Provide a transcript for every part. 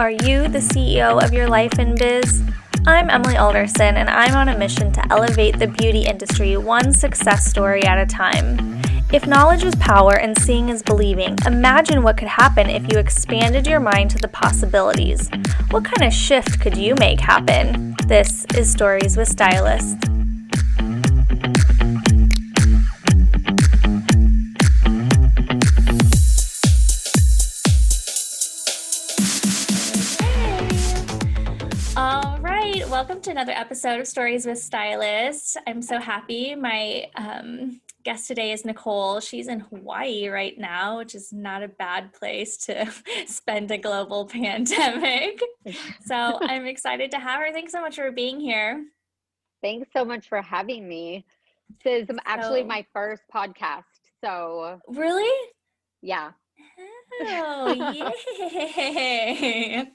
Are you the CEO of your life and biz? I'm Emily Alderson, and I'm on a mission to elevate the beauty industry one success story at a time. If knowledge is power and seeing is believing, imagine what could happen if you expanded your mind to the possibilities. What kind of shift could you make happen? This is Stories with Stylists. All right, welcome to another episode of Stories with Stylists. I'm so happy. My guest today is Nicole. She's in Hawaii right now, which is not a bad place to spend a global pandemic. So I'm excited to have her. Thanks so much for being here. Thanks so much for having me. This is actually my first podcast. So Really? yeah. Oh, yay.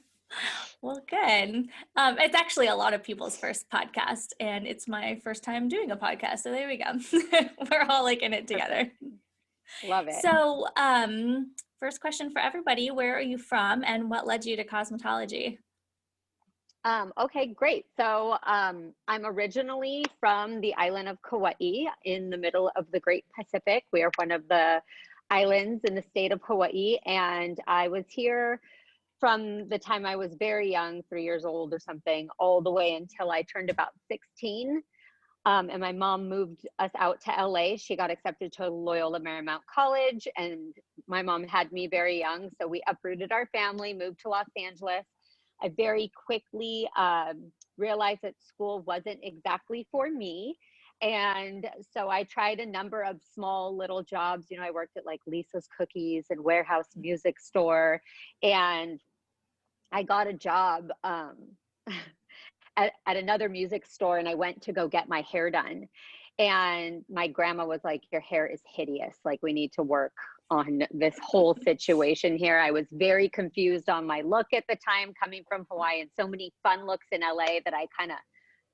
Well, good. It's actually a lot of people's first podcast, and it's my first time doing a podcast. So there we go. We're all like in it together. Love it. So, first question for everybody: where are you from, and what led you to cosmetology? Okay, great. So I'm originally from the island of Kauai in the middle of the Great Pacific. We are one of the islands in the state of Hawaii, and I was here from the time I was very young, 3 years old or something, all the way until I turned about 16. And my mom moved us out to LA. She got accepted to Loyola Marymount College, and my mom had me very young. So we uprooted our family, moved to Los Angeles. I very quickly realized that school wasn't exactly for me. And so I tried a number of small little jobs. You know, I worked at like Lisa's Cookies and Warehouse Music Store, and I got a job at another music store, and I went to go get my hair done. And my grandma was like, "Your hair is hideous. Like, we need to work on this whole situation here." I was very confused on my look at the time, coming from Hawaii and so many fun looks in LA, that I kind of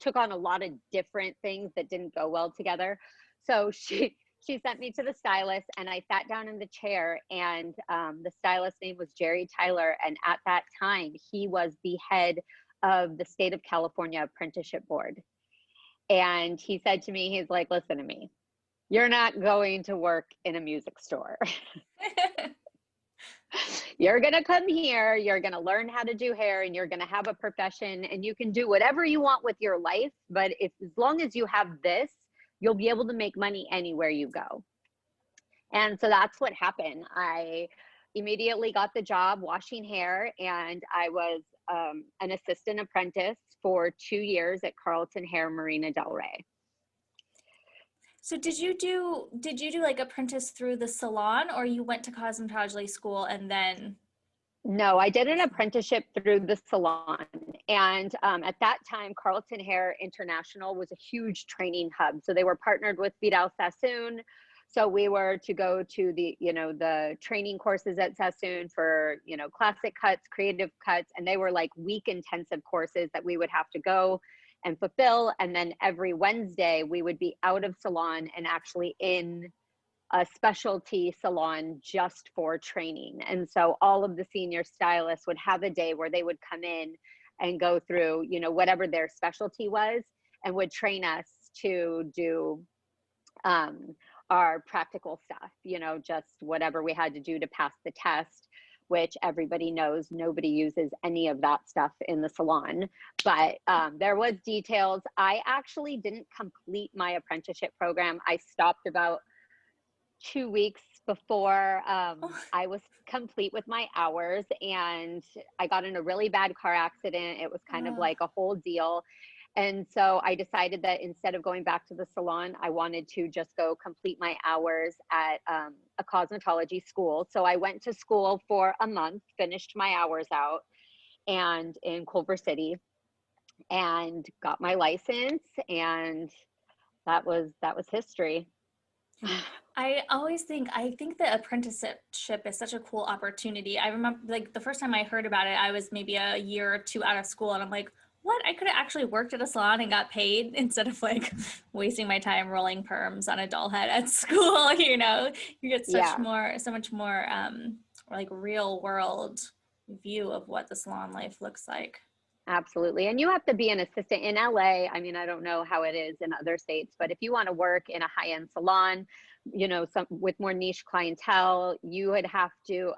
took on a lot of different things that didn't go well together. So she sent me to the stylist, and I sat down in the chair, and the stylist name was Jerry Tyler. And at that time, he was the head of the state of California Apprenticeship Board. And he said to me, he's like, "Listen to me. You're not going to work in a music store. You're going to come here, you're going to learn how to do hair, and you're going to have a profession, and you can do whatever you want with your life. But as long as you have this, you'll be able to make money anywhere you go." And so that's what happened. I immediately got the job washing hair, and I was an assistant apprentice for 2 years at Carlton Hair Marina Del Rey. So did you do like apprentice through the salon, or you went to cosmetology school and then? No, I did an apprenticeship through the salon. And at that time, Carlton Hair International was a huge training hub. So they were partnered with Vidal Sassoon. So we were to go to the training courses at Sassoon for, classic cuts, creative cuts. And they were like week intensive courses that we would have to go and fulfill. And then every Wednesday we would be out of salon and actually in a specialty salon just for training. And so all of the senior stylists would have a day where they would come in and go through, whatever their specialty was, and would train us to do our practical stuff, just whatever we had to do to pass the test, which everybody knows nobody uses any of that stuff in the salon. But there was details. I actually didn't complete my apprenticeship program. I stopped about 2 weeks before I was complete with my hours, and I got in a really bad car accident. It was kind of like a whole deal. And so I decided that instead of going back to the salon, I wanted to just go complete my hours at a cosmetology school. So I went to school for a month, finished my hours out, and in Culver City, and got my license, and that was history. I think the apprenticeship is such a cool opportunity. I remember like the first time I heard about it, I was maybe a year or two out of school, and I'm like, what? I could have actually worked at a salon and got paid instead of like wasting my time rolling perms on a doll head at school. You get so much more like real world view of what the salon life looks like. Absolutely. And you have to be an assistant in LA. I mean, I don't know how it is in other states, but if you want to work in a high-end salon, some with more niche clientele, you would have to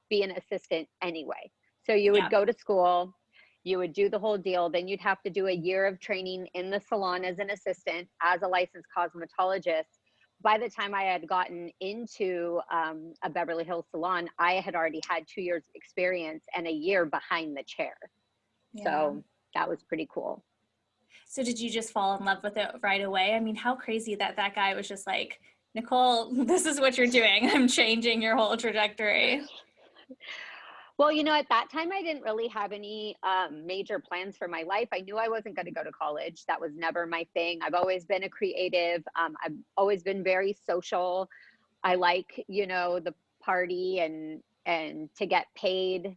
be an assistant anyway. So you would Yeah. go to school, you would do the whole deal, then you'd have to do a year of training in the salon as an assistant, as a licensed cosmetologist. By the time I had gotten into a Beverly Hills salon, I had already had 2 years experience and a year behind the chair. Yeah. So that was pretty cool. So did you just fall in love with it right away? I mean, how crazy that that guy was just like, Nicole, this is what you're doing. I'm changing your whole trajectory. Well, at that time, I didn't really have any major plans for my life. I knew I wasn't going to go to college. That was never my thing. I've always been a creative. I've always been very social. I like, the party and to get paid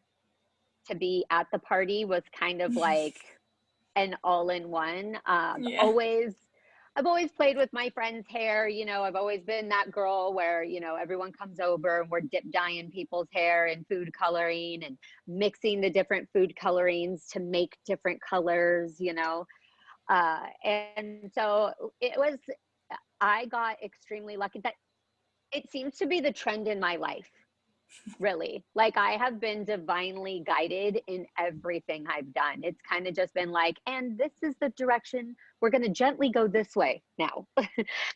to be at the party was kind of like an all-in-one. Yeah. I've always played with my friend's hair. I've always been that girl where, everyone comes over and we're dip dyeing people's hair and food coloring and mixing the different food colorings to make different colors. And so I got extremely lucky that it seems to be the trend in my life. Really, like I have been divinely guided in everything I've done. It's kind of just been like, and this is the direction we're going to gently go this way now.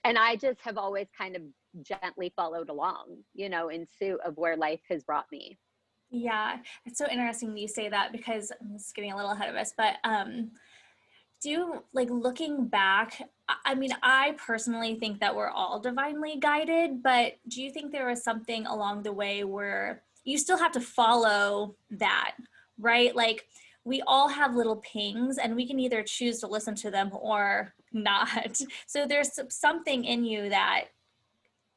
And I just have always kind of gently followed along, in suit of where life has brought me. Yeah. It's so interesting that you say that because I'm just getting a little ahead of us, but do you, like, looking back, I mean, I personally think that we're all divinely guided, but do you think there was something along the way where you still have to follow that, right? Like, we all have little pings and we can either choose to listen to them or not. So there's something in you that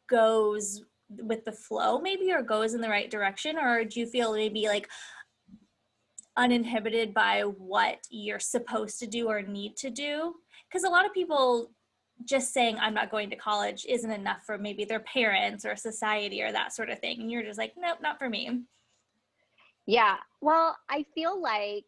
goes with the flow maybe, or goes in the right direction, or do you feel maybe like uninhibited by what you're supposed to do or need to do? Because a lot of people just saying I'm not going to college isn't enough for maybe their parents or society or that sort of thing, and you're just like, nope, not for me. Yeah. Well, I feel like,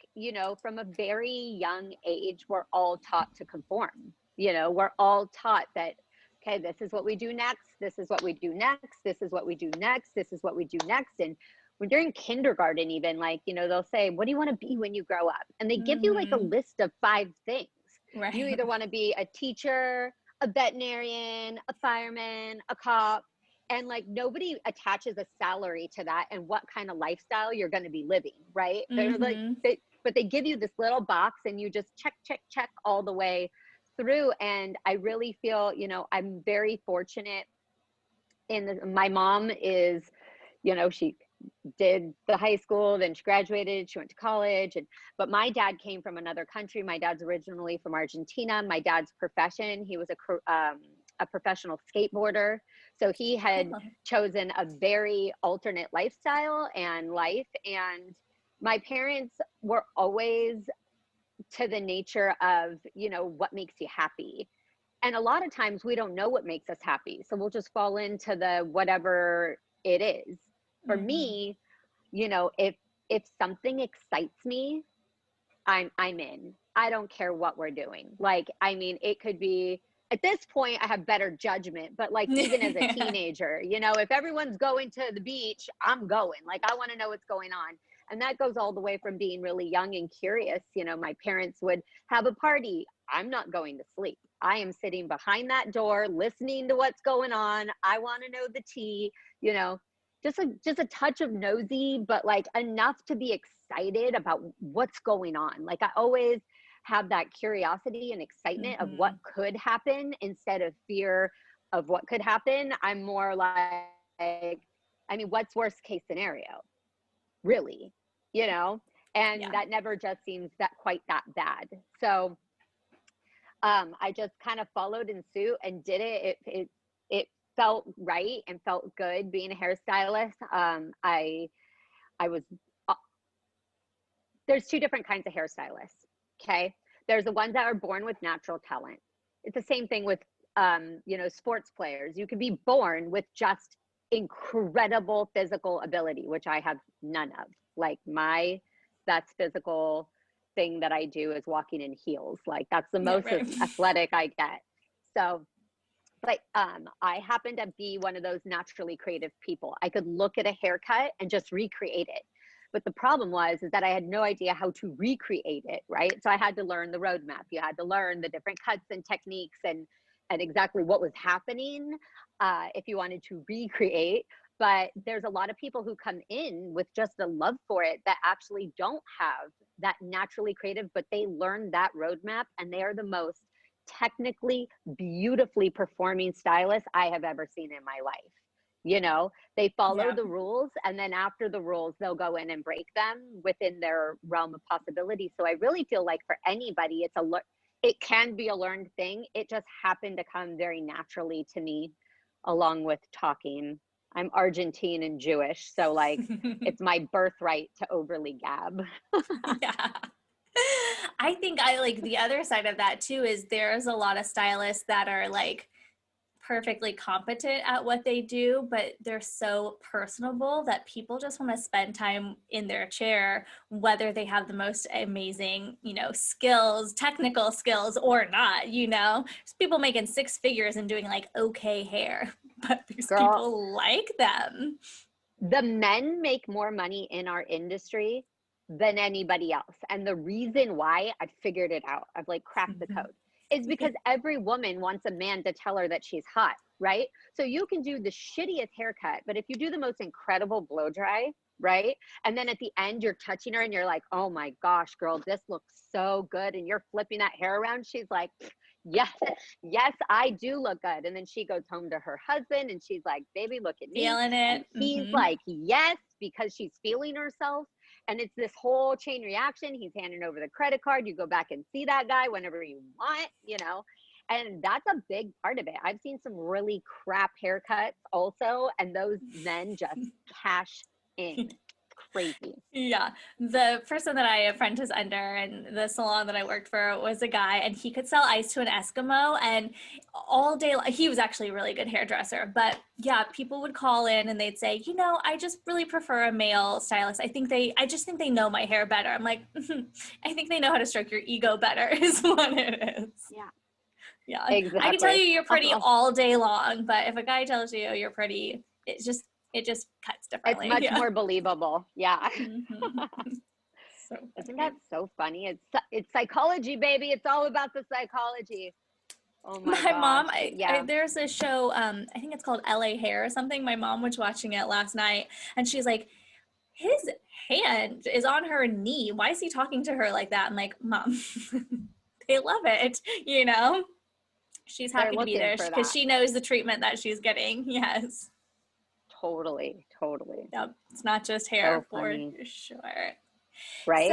from a very young age, we're all taught to conform. We're all taught that, okay, this is what we do next. This is what we do next. This is what we do next. This is what we do next. And when you're in kindergarten, even like, they'll say, what do you want to be when you grow up? And they give you like a Mm-hmm. list of 5 things. You Right. either want to be a teacher, a veterinarian, a fireman, a cop, and like nobody attaches a salary to that and what kind of lifestyle you're going to be living, right? They're like Mm-hmm. but they give you this little box and you just check all the way through. And I really feel, I'm very fortunate my mom is, she did the high school, then she graduated, she went to college, but my dad came from another country. My dad's originally from Argentina. My dad's profession, he was a professional skateboarder. So he had chosen a very alternate lifestyle and life. And my parents were always to the nature of, what makes you happy. And a lot of times we don't know what makes us happy. So we'll just fall into the whatever it is. For Mm-hmm. me, if something excites me, I'm in. I don't care what we're doing. Like, I mean, it could be at this point I have better judgment, but like even as a Yeah. teenager, if everyone's going to the beach, I'm going. Like I want to know what's going on. And that goes all the way from being really young and curious. My parents would have a party. I'm not going to sleep. I am sitting behind that door listening to what's going on. I want to know the tea, you know, just a touch of nosy, but like enough to be excited about what's going on. Like I always have that curiosity and excitement of what Mm-hmm. could happen instead of fear of what could happen. I'm more like, I mean, what's worst case scenario? Really, you know? And Yeah. that never just seems that quite that bad. So I just kind of followed in suit and did it. It felt right and felt good being a hairstylist. I was uh, there's two different kinds of hairstylists. Okay, there's the ones that are born with natural talent. It's the same thing with sports players. You can be born with just incredible physical ability, which I have none of. Like that's physical thing that I do is walking in heels. Like that's the Yeah, most right. athletic I get. So, but I happen to be one of those naturally creative people. I could look at a haircut and just recreate it. But the problem is that I had no idea how to recreate it, right? So I had to learn the roadmap. You had to learn the different cuts and techniques and exactly what was happening if you wanted to recreate. But there's a lot of people who come in with just a love for it that actually don't have that naturally creative, but they learn that roadmap and they are the most technically beautifully performing stylists I have ever seen in my life. You know, they follow Yeah. the rules, and then after the rules, they'll go in and break them within their realm of possibility. So I really feel like for anybody, it can be a learned thing. It just happened to come very naturally to me, along with talking. I'm Argentine and Jewish, so like it's my birthright to overly gab. Yeah. I think I like the other side of that too is there's a lot of stylists that are like perfectly competent at what they do, but they're so personable that people just want to spend time in their chair, whether they have the most amazing, skills, technical skills or not, There's people making six figures and doing like okay hair, but there's Girl, people like them. the men make more money in our industry than anybody else. And the reason why I figured it out, I've like cracked the code, is because every woman wants a man to tell her that she's hot, right? So you can do the shittiest haircut, but if you do the most incredible blow dry, right? And then at the end, you're touching her and you're like, oh my gosh, girl, this looks so good. And you're flipping that hair around. She's like, yes, yes, I do look good. And then she goes home to her husband and she's like, baby, look at me. Feeling And it. he's like, yes, because she's feeling herself. And it's this whole chain reaction. He's handing over the credit card. You go back and see that guy whenever you want, and that's a big part of it. I've seen some really crap haircuts also, and those men just cash in. Crazy. Yeah. The person that I apprenticed under and the salon that I worked for was a guy, and he could sell ice to an Eskimo, and all day he was actually a really good hairdresser. But yeah, people would call in and they'd say, I just really prefer a male stylist. I just think they know my hair better. I'm like, I think they know how to stroke your ego better is what it is. Yeah. Yeah. Exactly. I can tell you you're pretty all day long, but if a guy tells you you're pretty, it just cuts differently. It's much more believable. Yeah. Mm-hmm. So Isn't that so funny? It's psychology, baby. It's all about the psychology. Oh my mom, gosh. Yeah. there's a show, I think it's called LA Hair or something. My mom was watching it last night and she's like, his hand is on her knee. Why is he talking to her like that? I'm like, Mom, they love it, She's happy to be there because she knows the treatment that she's getting. Yes. Totally. Yep. It's not just hair So for funny. sure. Right?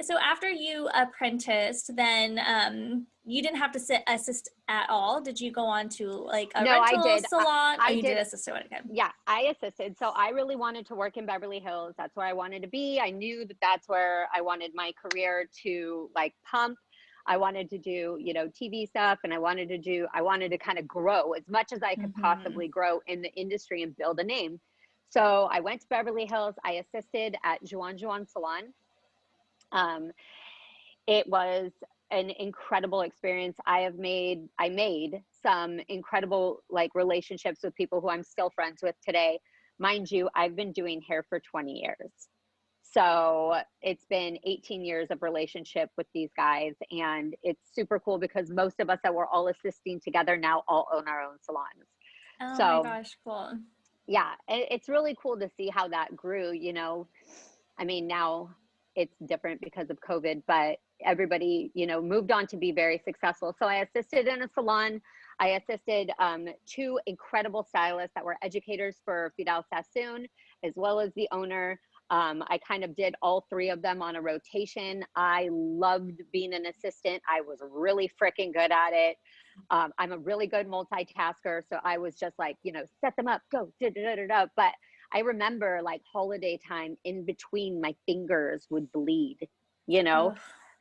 So after you apprenticed, then you didn't have to assist at all. Did you go on to like a No, I rental did. salon? I You did did. assist. Okay. Yeah, I assisted. So I really wanted to work in Beverly Hills. That's where I wanted to be. I knew that that's where I wanted my career to like pump. I wanted to do, TV stuff, and I wanted to kind of grow as much as I could Mm-hmm. possibly grow in the industry and build a name. So I went to Beverly Hills. I assisted at Juan Juan Salon. It was an incredible experience. I made some incredible like relationships with people who I'm still friends with today. Mind you, I've been doing hair for 20 years. So it's been 18 years of relationship with these guys. And it's super cool because most of us that we're all assisting together now all own our own salons. Oh my So gosh, cool. yeah, it's really cool to see how that grew, I mean, now it's different because of COVID, but everybody, moved on to be very successful. So I assisted in a salon. I assisted two incredible stylists that were educators for Fidel Sassoon, as well as the owner. I kind of did all three of them on a rotation. I loved being an assistant. I was really freaking good at it. I'm a really good multitasker. So I was just like, set them up, go, da, da, da, da, da. But I remember like holiday time in between my fingers would bleed, Oh,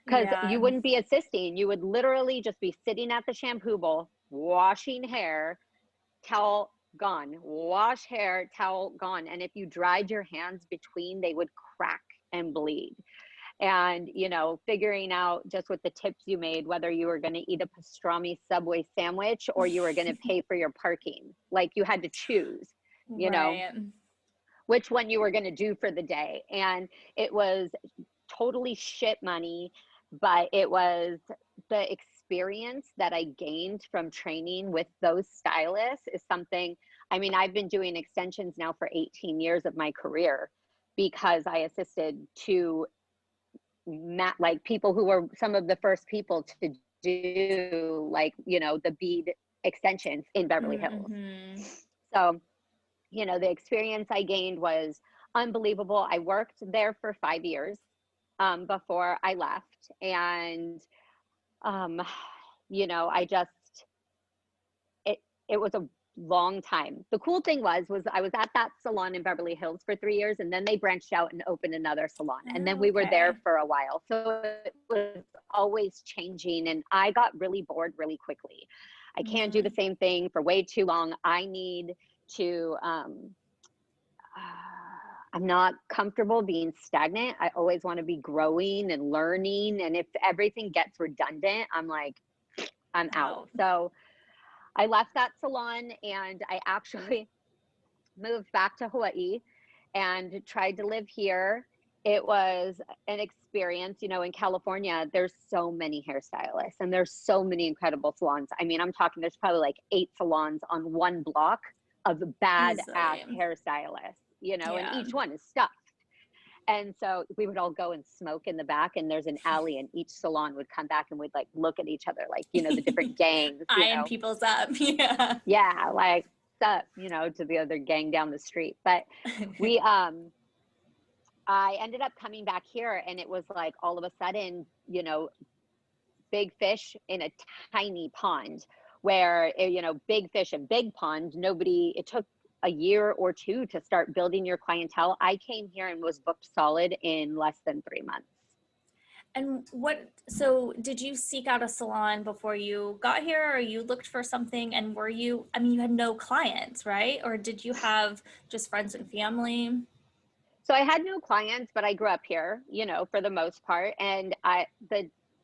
because yeah. you wouldn't be assisting. You would literally just be sitting at the shampoo bowl, washing hair, towel gone, wash hair, towel gone. And if you dried your hands between, they would crack and bleed. And, you know, figuring out just with the tips you made, whether you were going to eat a pastrami Subway sandwich or you were going to pay for your parking. Like you had to choose, you know, Right. which one you were going to do for the day. And it was totally shit money, but it was the experience that I gained from training with those stylists is something. I mean, I've been doing extensions now for 18 years of my career because I assisted two like people who were some of the first people to do like, you know, the bead extensions in Beverly Hills. Mm-hmm. So, you know, the experience I gained was unbelievable. I worked there for 5 years before I left. And, um, you know, it was a long time. The cool thing was I was at that salon in Beverly Hills for 3 years, and then they branched out and opened another salon. And then we were there for a while. So it was always changing, and I got really bored really quickly. I can't do the same thing for way too long. I need to, I'm not comfortable being stagnant. I always want to be growing and learning. And if everything gets redundant, I'm like, I'm out. So I left that salon and I actually moved back to Hawaii and tried to live here. It was an experience. You know, in California, there's so many hairstylists and there's so many incredible salons. I mean, I'm talking, there's probably like 8 salons on one block of badass hairstylists, you know, and each one is stuffed. And so we would all go and smoke in the back, and there's an alley, and each salon would come back and we'd like look at each other, like, you know, the different gangs. Eyeing people's up. Yeah. Yeah. Like, up, you know, to the other gang down the street. But we, I ended up coming back here, and it was like all of a sudden, you know, big fish in a tiny pond where, you know, big fish, a big pond, it took a year or 2 to start building your clientele. I came here and was booked solid in less than 3 months. And so did you seek out a salon before you got here, or you looked for something, and you had no clients, right? Or did you have just friends and family? So I had no clients, but I grew up here, you know, for the most part. And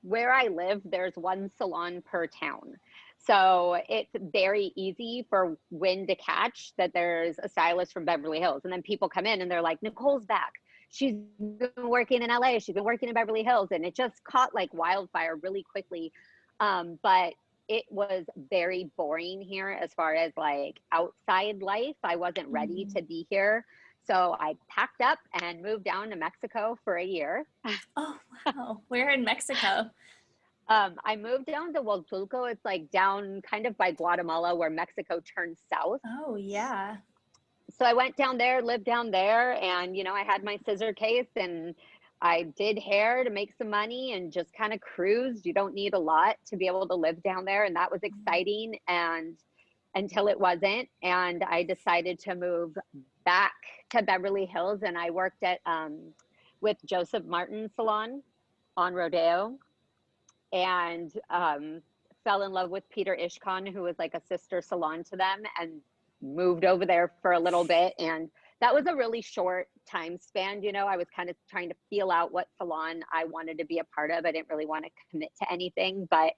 where I live, there's one salon per town. So it's very easy for wind to catch that there's a stylist from Beverly Hills. And then people come in and they're like, Nicole's back. She's been working in LA. She's been working in Beverly Hills. And it just caught like wildfire really quickly. But it was very boring here as far as like outside life. I wasn't ready to be here. So I packed up and moved down to Mexico for a year. Oh, wow. Where in Mexico? I moved down to Huatulco. It's like down kind of by Guatemala where Mexico turns south. Oh, yeah. So I went down there, lived down there, and, you know, I had my scissor case and I did hair to make some money and just kind of cruised. You don't need a lot to be able to live down there. And that was exciting. And until it wasn't. And I decided to move back to Beverly Hills, and I worked at with Joseph Martin Salon on Rodeo, and fell in love with Peter Ishkan, who was like a sister salon to them, and moved over there for a little bit. And that was a really short time span. You know, I was kind of trying to feel out what salon I wanted to be a part of. I didn't really want to commit to anything, but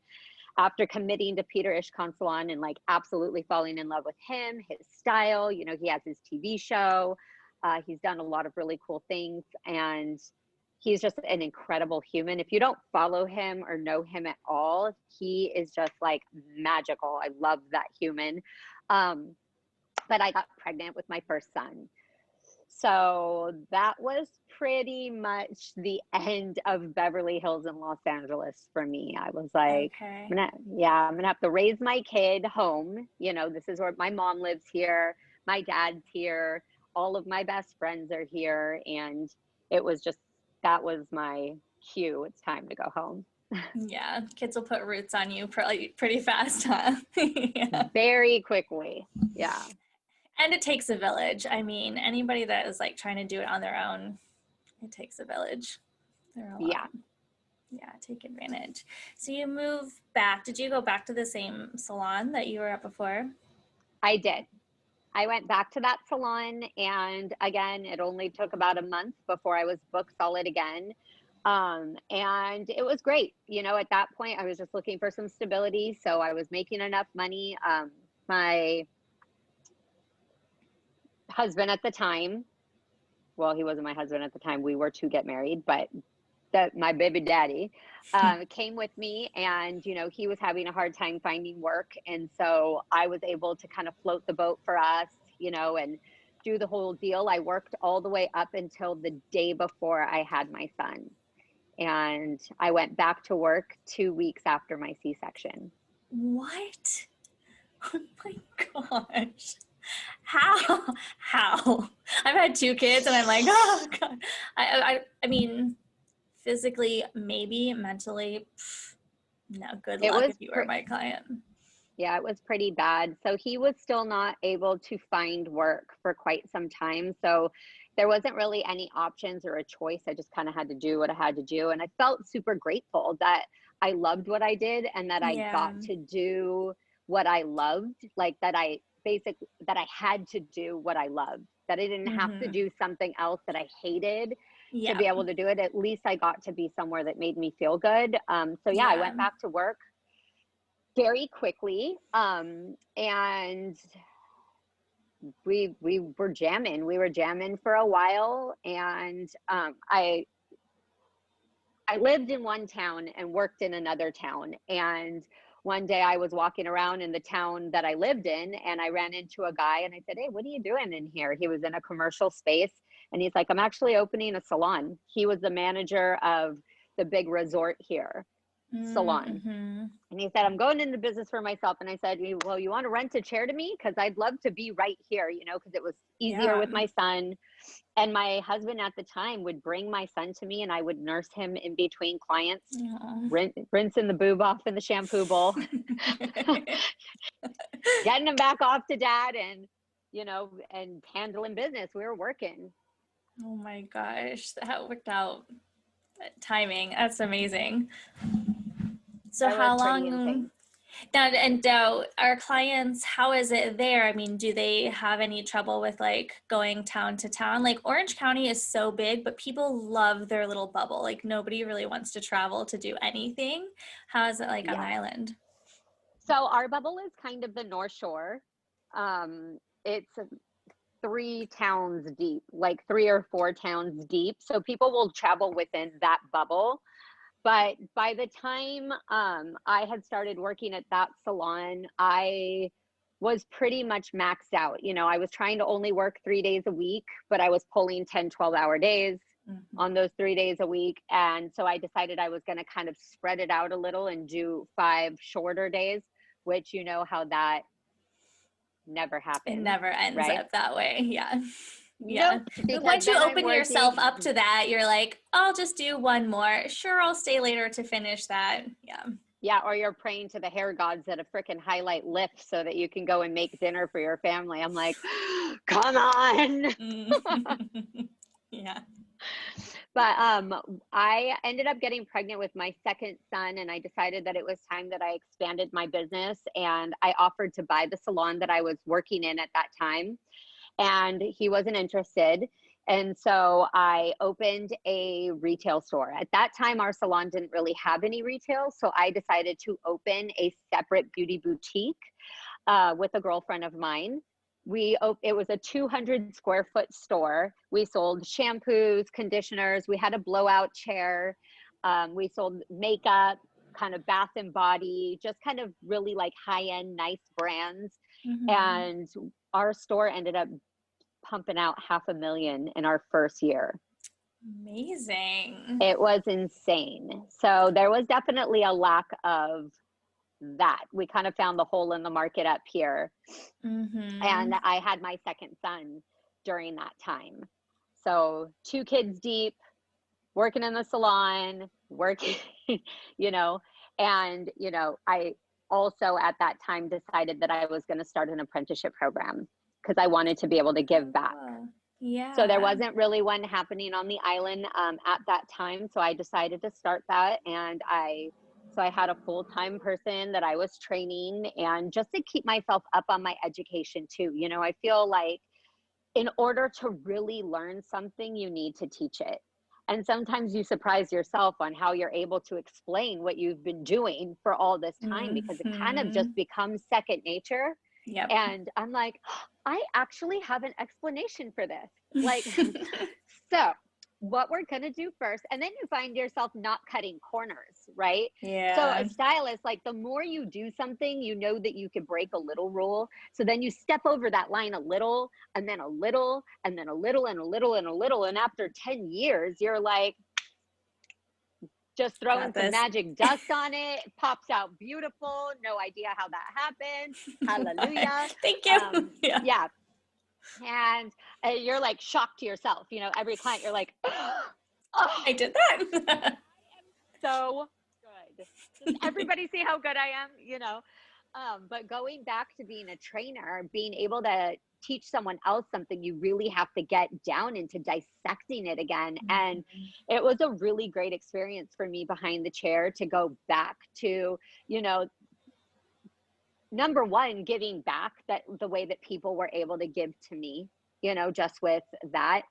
after committing to Peter Ishkan Salon and like absolutely falling in love with him, his style, you know, he has his TV show. He's done a lot of really cool things, and he's just an incredible human. If you don't follow him or know him at all, he is just like magical. I love that human. But I got pregnant with my first son. So that was pretty much the end of Beverly Hills in Los Angeles for me. I was like, okay. I'm gonna have to raise my kid home. You know, this is where my mom lives here. My dad's here. All of my best friends are here. And it was just, that was my cue. It's time to go home. Yeah, kids will put roots on you pretty fast, huh? Yeah. Very quickly. Yeah. And it takes a village. I mean, anybody that is like trying to do it on their own, it takes a village. Yeah, take advantage. So you move back. Did you go back to the same salon that you were at before? I did. I went back to that salon, and again, it only took about a month before I was booked solid again. And it was great. You know, at that point, I was just looking for some stability. So I was making enough money. My husband at the time, well, he wasn't my husband at the time. We were to get married, but that my baby daddy came with me, and you know, he was having a hard time finding work, and so I was able to kind of float the boat for us, you know, and do the whole deal. I worked all the way up until the day before I had my son, and I went back to work 2 weeks after my C-section. What? Oh my gosh. How? How? I've had two kids and I'm like, oh God. I mean, physically, maybe, mentally, no, good It luck was if you were my client. Yeah, it was pretty bad. So he was still not able to find work for quite some time. So there wasn't really any options or a choice. I just kind of had to do what I had to do. And I felt super grateful that I loved what I did and that I Yeah. got to do what I loved, like that that I had to do what I loved, that I didn't have to Mm-hmm. do something else that I hated to Yeah. be able to do it. At least I got to be somewhere that made me feel good. So yeah, I Yeah. went back to work very quickly. And we were jamming. We were jamming for a while, and I lived in one town and worked in another town. And one day I was walking around in the town that I lived in, and I ran into a guy, and I said, "Hey, what are you doing in here?" He was in a commercial space, and he's like, "I'm actually opening a salon." He was the manager of the big resort here salon. Mm-hmm. And he said, "I'm going into business for myself." And I said, "Well, you want to rent a chair to me? Because I'd love to be right here, you know, because it was easier Yeah. with my son." And my husband at the time would bring my son to me, and I would nurse him in between clients, Aw. rinsing the boob off in the shampoo bowl, getting him back off to dad, and, you know, and handling business. We were working. Oh my gosh, that worked out. Timing, that's amazing. So That was how pretty long insane. now, and our clients, how is it there? I mean, do they have any trouble with like going town to town? Like Orange County is so big, but people love their little bubble. Like nobody really wants to travel to do anything. How is it like on the Yeah. island? So our bubble is kind of the North Shore. It's 3 towns deep, like 3 or 4 towns deep. So people will travel within that bubble. But by the time I had started working at that salon, I was pretty much maxed out. You know, I was trying to only work 3 days a week, but I was pulling 10, 12-hour days Mhm. on those 3 days a week. And so I decided I was going to kind of spread it out a little and do 5 shorter days, which you know how that never It happens, never ends right? up that way. Yeah. Yeah. Nope, But because once you then I'm open yourself working. up to that, you're like, I'll just do one more. Sure, I'll stay later to finish that. Yeah. Yeah, or you're praying to the hair gods that a freaking highlight lift so that you can go and make dinner for your family. I'm like, come on. Yeah. But I ended up getting pregnant with my second son, and I decided that it was time that I expanded my business, and I offered to buy the salon that I was working in at that time, and he wasn't interested. And so I opened a retail store. At that time, our salon didn't really have any retail. So I decided to open a separate beauty boutique with a girlfriend of mine. It was a 200 square foot store. We sold shampoos, conditioners. We had a blowout chair. We sold makeup, kind of bath and body, just kind of really like high end, nice brands. Mm-hmm. And our store ended up pumping out 500,000 in our first year. Amazing. It was insane. So there was definitely a lack of that. We kind of found the hole in the market up here. Mm-hmm. And I had my second son during that time. So 2 kids deep, working in the salon, working, you know, and, you know, I also at that time decided that I was going to start an apprenticeship program because I wanted to be able to give Oh, back. cool. So there Yeah. wasn't really one happening on the island at that time. So I decided to start that, and I So I had a full-time person that I was training, and just to keep myself up on my education too. You know, I feel like in order to really learn something, you need to teach it. And sometimes you surprise yourself on how you're able to explain what you've been doing for all this time, because it kind of just Mhm. becomes second nature. Yep. And I'm like, I actually have an explanation for this. Like, so what we're going to do first, and then you find yourself not cutting corners, right? So a Yeah. stylist, like the more you do something, you know that you can break a little rule. So then you step over that line a little, and then a little, and then a little, and a little, and a little. And after 10 years, you're like, just throwing Got some this. magic dust on it. It pops out beautiful. No idea how that happened. Hallelujah. Thank you. Yeah. Yeah. And you're like shocked to yourself. You know, every client, you're like, oh, I did that. so good. Does everybody see how good I am? You know, but going back to being a trainer, being able to teach someone else something, you really have to get down into dissecting it again. And it was a really great experience for me behind the chair to go back to, you know, number one, giving back that the way that people were able to give to me, you know, just with that.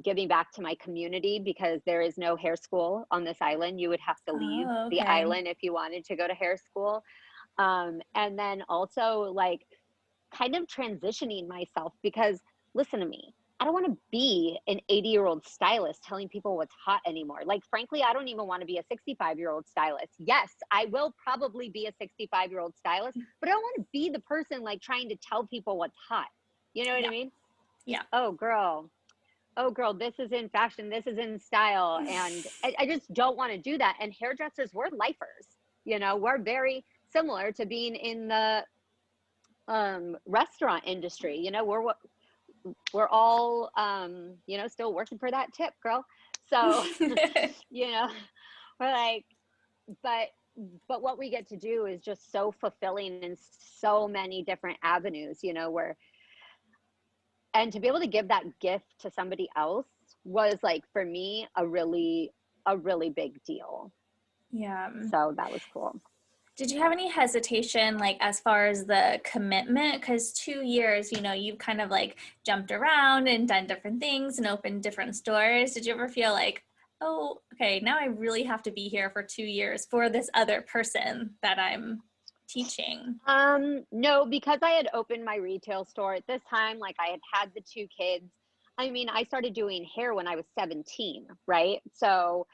Giving back to my community, because there is no hair school on this island. You would have to leave Oh, the okay. island if you wanted to go to hair school. And then also like kind of transitioning myself, because listen to me, I don't want to be an 80-year-old stylist telling people what's hot anymore. Like, frankly, I don't even want to be a 65-year-old stylist. Yes, I will probably be a 65-year-old stylist, but I don't want to be the person like trying to tell people what's hot. You know what I Yeah. mean? Yeah. Oh girl, this is in fashion, this is in style. And I just don't want to do that. And hairdressers, we're lifers. You know, we're very similar to being in the restaurant industry. You know, we're all you know, still working for that tip, girl. So, you know, we're like, but what we get to do is just so fulfilling in so many different avenues, you know, where, and to be able to give that gift to somebody else was like, for me, a really big deal. Yeah. So that was cool. Did you have any hesitation, like as far as the commitment? Because 2 years, you know, you've kind of like jumped around and done different things and opened different stores. Did you ever feel like, oh, okay, now I really have to be here for 2 years for this other person that I'm teaching? No, because I had opened my retail store at this time, like I had the two kids. I mean, I started doing hair when I was 17, right? So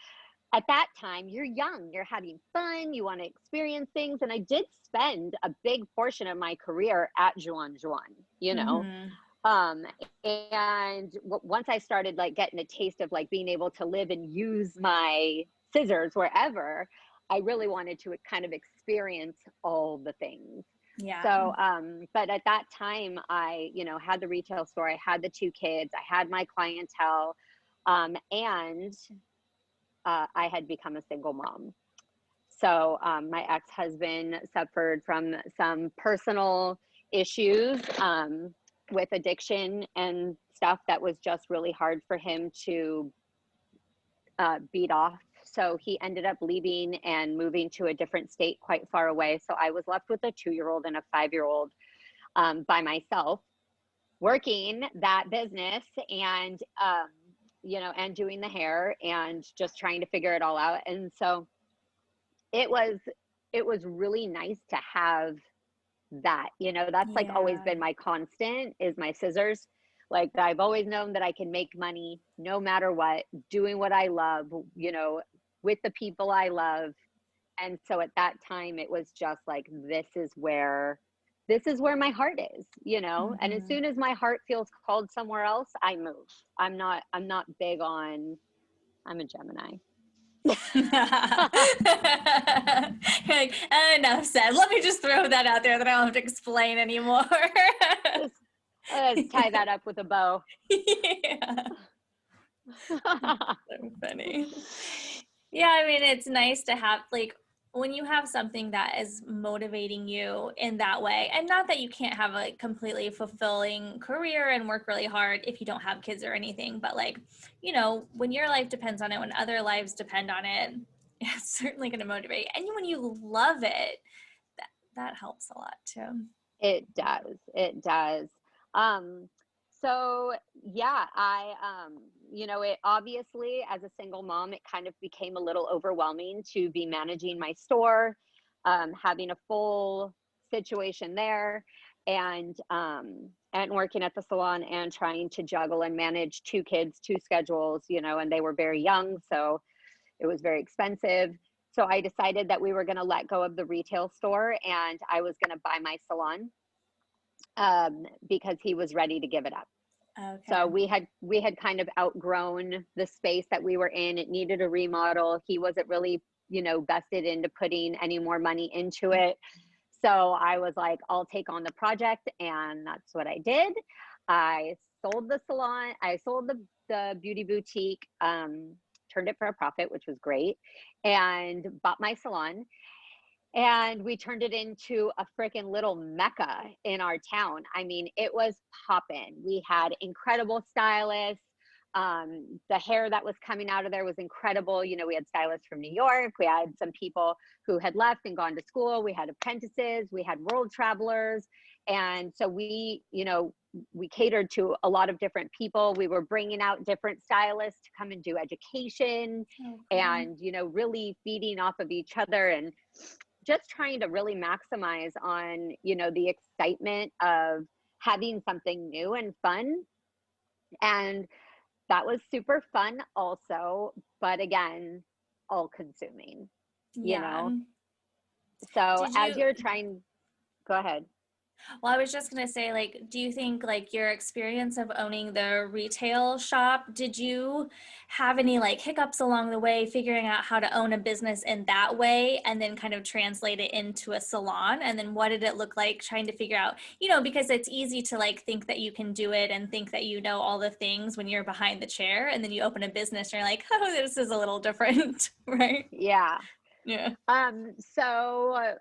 at that time, you're young, you're having fun, you want to experience things. And I did spend a big portion of my career at Juan Juan, you know. Mm-hmm. Um, and once I started like getting a taste of like being able to live and use my scissors wherever, I really wanted to kind of experience all the things. Yeah. So, but at that time, I, you know, had the retail store, I had the two kids, I had my clientele, and I had become a single mom. So my ex-husband suffered from some personal issues with addiction and stuff that was just really hard for him to beat off. So he ended up leaving and moving to a different state quite far away. So I was left with a 2-year-old and a 5-year-old by myself, working that business and, you know, and doing the hair and just trying to figure it all out. And so it was really nice to have that, you know. That's like always Yeah. been my constant, is my scissors. Like, I've always known that I can make money no matter what, doing what I love, you know, with the people I love. And so at that time it was just like, this is where my heart is, you know. And as Mm-hmm. soon as my heart feels called somewhere else, I move. I'm not big on, I'm a Gemini. You're like, enough said. Let me just throw that out there that I don't have to explain anymore. Let's, let's tie that up with a bow. Yeah, so funny. Yeah, I mean, it's nice to have, like, when you have something that is motivating you in that way, and not that you can't have a completely fulfilling career and work really hard if you don't have kids or anything, but like, you know, when your life depends on it, when other lives depend on it, Yeah, it's certainly going to motivate. And when you love it, that helps a lot too. It does. It does. Um, so yeah, it obviously as a single mom, it kind of became a little overwhelming to be managing my store, having a full situation there, and working at the salon and trying to juggle and manage two kids, two schedules, and they were very young, so it was very expensive. So I decided that we were going to let go of the retail store and I was going to buy my salon, because he was ready to give it up. Okay. So we had kind of outgrown the space that we were in. It needed a remodel. He wasn't really, vested into putting any more money into it. So I was like, I'll take on the project, and that's what I did. I sold the salon. I sold the beauty boutique, turned it for a profit, which was great, and bought my salon. And we turned it into a freaking little mecca in our town. I mean, it was popping. We had incredible stylists. The hair that was coming out of there was incredible. We had stylists from New York. We had some people who had left and gone to school. We had apprentices. We had world travelers. And so we catered to a lot of different people. We were bringing out different stylists to come and do education, and, really feeding off of each other, and just trying to really maximize on, the excitement of having something new and fun. And that was super fun also, but again, all consuming, you Yeah. know? So Did as you you're trying, go ahead. Well, I was just gonna say, like, do you think like your experience of owning the retail shop, did you have any like hiccups along the way figuring out how to own a business in that way and then kind of translate it into a salon? And then what did it look like trying to figure out, because it's easy to like think that you can do it and think that you know all the things when you're behind the chair, and then you open a business and you're like, oh, this is a little different, right? Yeah. Yeah. So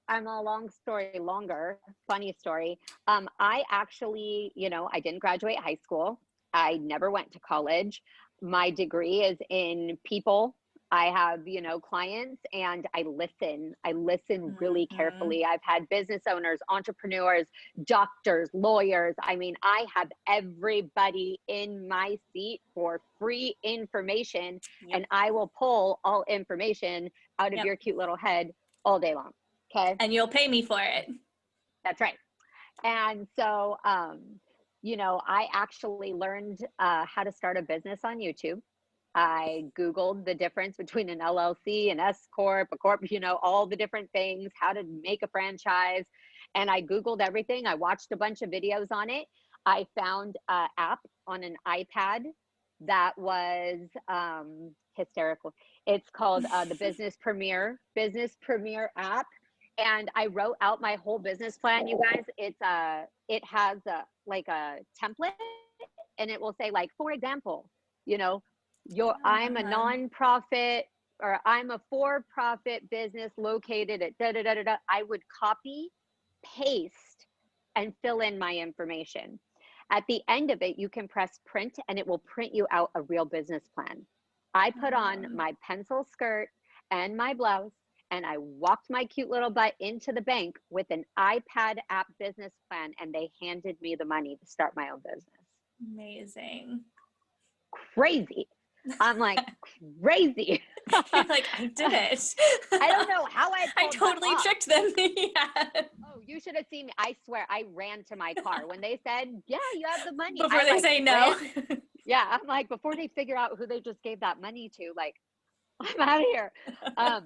I'm a long story longer, funny story. I actually, I didn't graduate high school. I never went to college. My degree is in people. I have, clients, and I listen. I listen really Mhm. carefully. I've had business owners, entrepreneurs, doctors, lawyers. I mean, I have everybody in my seat for free information, Yep. and I will pull all information out of Yep. your cute little head all day long. Okay, And you'll pay me for it. that's right. And so, I actually learned how to start a business on YouTube. I Googled the difference between an LLC, an S Corp, a Corp, all the different things, how to make a franchise. And I Googled everything. I watched a bunch of videos on it. I found an app on an iPad that was hysterical. It's called the Business Premier app, and I wrote out my whole business plan. You guys, it has like a template, and it will say, like, for example, you know, I'm a Uh-huh. nonprofit, or I'm a for-profit business located at da da da da da. I would copy, paste, and fill in my information. At the end of it, you can press print and it will print you out a real business plan. I put on Um, my pencil skirt and my blouse, and I walked my cute little butt into the bank with an iPad app business plan, and they handed me the money to start my own business. Amazing. Crazy. I'm like, crazy. You're like, I did it. I don't know how I I pulled that totally off. tricked them. Yeah. Oh, you should have seen me. I swear, I ran to my car when they said, "Yeah, you have the money." Before I they like say no. ran. Yeah, I'm like, before they figure out who they just gave that money to, like, I'm out of here. Um,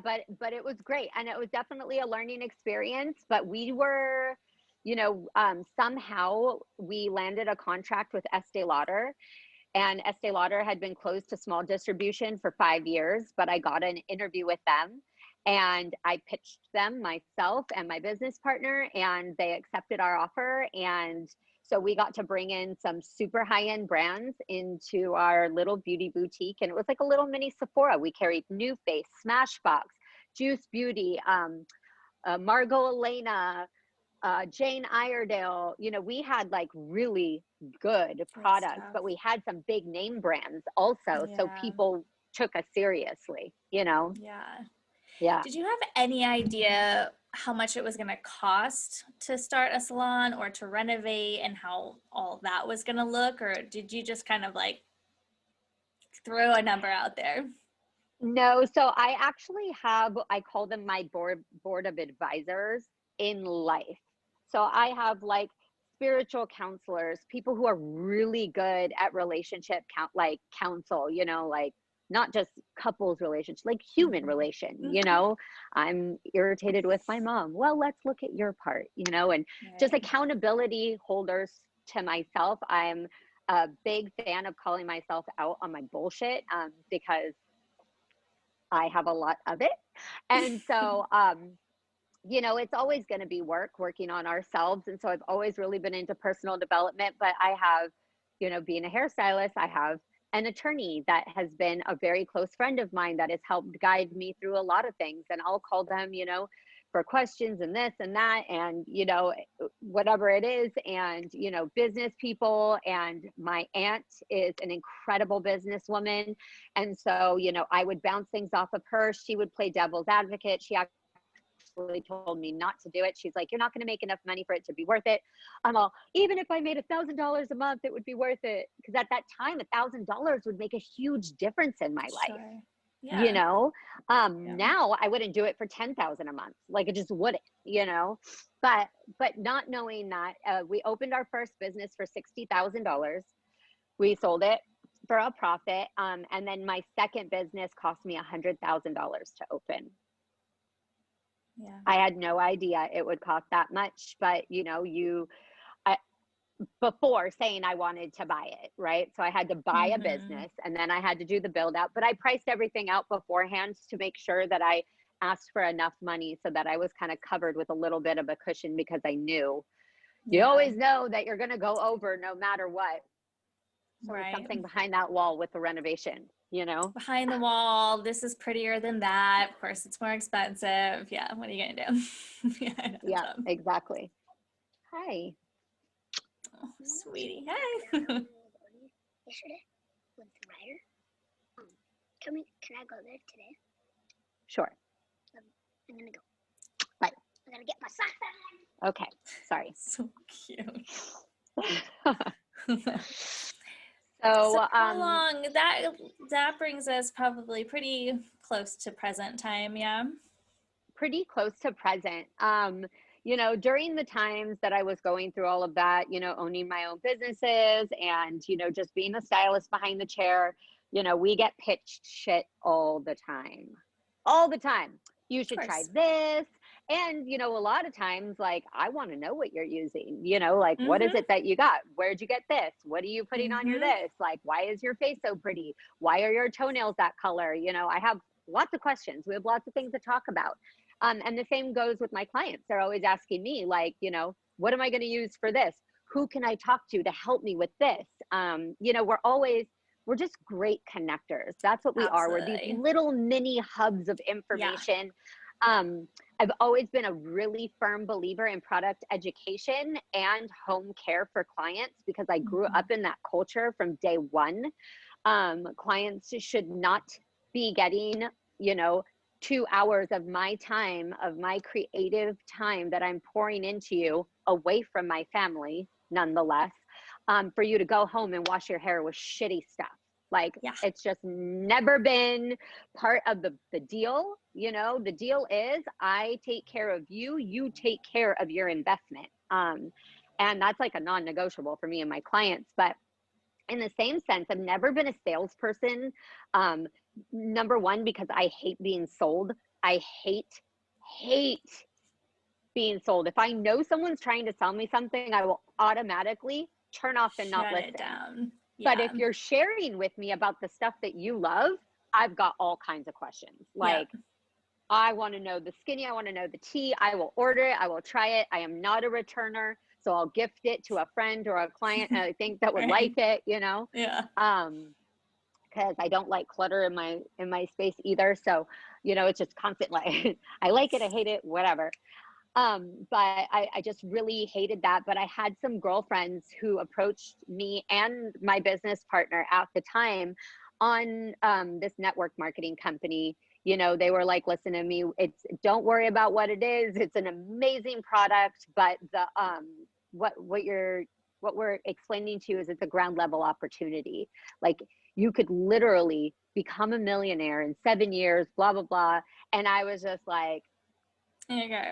but it was great, and it was definitely a learning experience. But we were, somehow we landed a contract with Estee Lauder, and Estee Lauder had been closed to small distribution for 5 years, but I got an interview with them, and I pitched them myself and my business partner, and they accepted our offer. And so we got to bring in some super high end brands into our little beauty boutique. And it was like a little mini Sephora. We carried New Face, Smashbox, Juice Beauty, Margot Elena, Jane Iredale. We had like really good Good products, stuff. but we had some big name brands also. So Yeah. took us seriously, you know? Yeah. Yeah. Did you have any idea how much it was going to cost to start a salon or to renovate and how all that was going to look? Or did you just kind of like throw a number out there? No, so I actually have, I call them my board of advisors in life. So I have like spiritual counselors, people who are really good at relationship like counsel, you know, like not just couples relationship, like human Mhm. relation, you Okay. know. I'm irritated with my mom. Well, let's look at your part, you know, and just Right. accountability holders to myself. I'm a big fan of calling myself out on my bullshit, because I have a lot of it. And so, you know, it's always going to be working on ourselves. And so I've always really been into personal development, but I have, you know, being a hairstylist, I have an attorney that has been a very close friend of mine that has helped guide me through a lot of things. And I'll call them, you know, for questions and this and that, and, you know, whatever it is. And, you know, business people. And my aunt is an incredible businesswoman. And so, you know, I would bounce things off of her. She would play devil's advocate. She actually told me not to do it. She's like, you're not going to make enough money for it to be worth it. I'm all, even if I made $1,000 a month, it would be worth it. Because at that time, $1,000 would make a huge difference in my life. Sure. You Yeah. know, Yeah. now I wouldn't do it for 10,000 a month. Like it just wouldn't, you know, but not knowing that, we opened our first business for $60,000. We sold it for a profit. And then my second business cost me $100,000 to open. Yeah. I had no idea it would cost that much, but you know, I, before saying I wanted to buy it, right? So I had to buy a Mm-hmm. business and then I had to do the build out, but I priced everything out beforehand to make sure that I asked for enough money so that I was kind of covered with a little bit of a cushion, because I knew you Yeah. always know that you're going to go over no matter what. So it's Right. something behind that wall with the renovation, you know? Behind the wall, this is prettier than that. Of course, it's more expensive. Yeah. What are you going to do? Yeah. I know the Yeah, job. exactly. Hi. Oh, You know what? sweetie. I Hey. was yesterday with the writer. Um, can I go there today? Sure. I'm gonna go. Bye. I'm gonna get my socks on. Okay. Sorry. So cute. So So, how long that brings us probably pretty close to present time, yeah. pretty close to present. You know, during the times that I was going through all of that, you know, owning my own businesses and, you know, just being a stylist behind the chair, you know, we get pitched shit all the time. All the time. You Of should try course. this. And, you know, a lot of times, like, I want to know what you're using, you know, like, what is Mm-hmm. it that you got? Where'd you get this? What are you putting on your Mm-hmm. this? Like, why is your face so pretty? Why are your toenails that color? You know, I have lots of questions. We have lots of things to talk about. And the same goes with my clients. They're always asking me, like, you know, what am I going to use for this? Who can I talk to help me with this? You know, we're just great connectors. That's what we are. We're these Absolutely. little mini hubs of Yeah. information. I've always been a really firm believer in product education and home care for clients because I grew Mm-hmm. up in that culture from day one. Clients should not be getting, you know, 2 hours of my time, of my creative time that I'm pouring into you away from my family, nonetheless, for you to go home and wash your hair with shitty stuff. Like Yeah. it's just never been part of the deal. You know, the deal is I take care of you, you take care of your investment. And that's like a non-negotiable for me and my clients. But in the same sense, I've never been a salesperson. Um, Number one, because I hate being sold. I hate being sold. If I know someone's trying to sell me something, I will automatically turn off and not Shut it listen. down. But if Yeah. you're sharing with me about the stuff that you love, I've got all kinds of questions. Yep. Like, I want to know the skinny, I want to know the tea. I will order it, I will try it. I am not a returner, so I'll gift it to a friend or a client I think that would Right. like it, you know. Yeah. Because I don't like clutter in my space either. So, you know, it's just constant like I like it, I hate it, whatever. But I just really hated that. But I had some girlfriends who approached me and my business partner at the time on this network marketing company. You know, they were like, listen to me, don't worry about what it is. It's an amazing product, but the what we're explaining to you is it's a ground level opportunity. Like, you could literally become a millionaire in 7 years, blah, blah, blah. And I was just like, okay.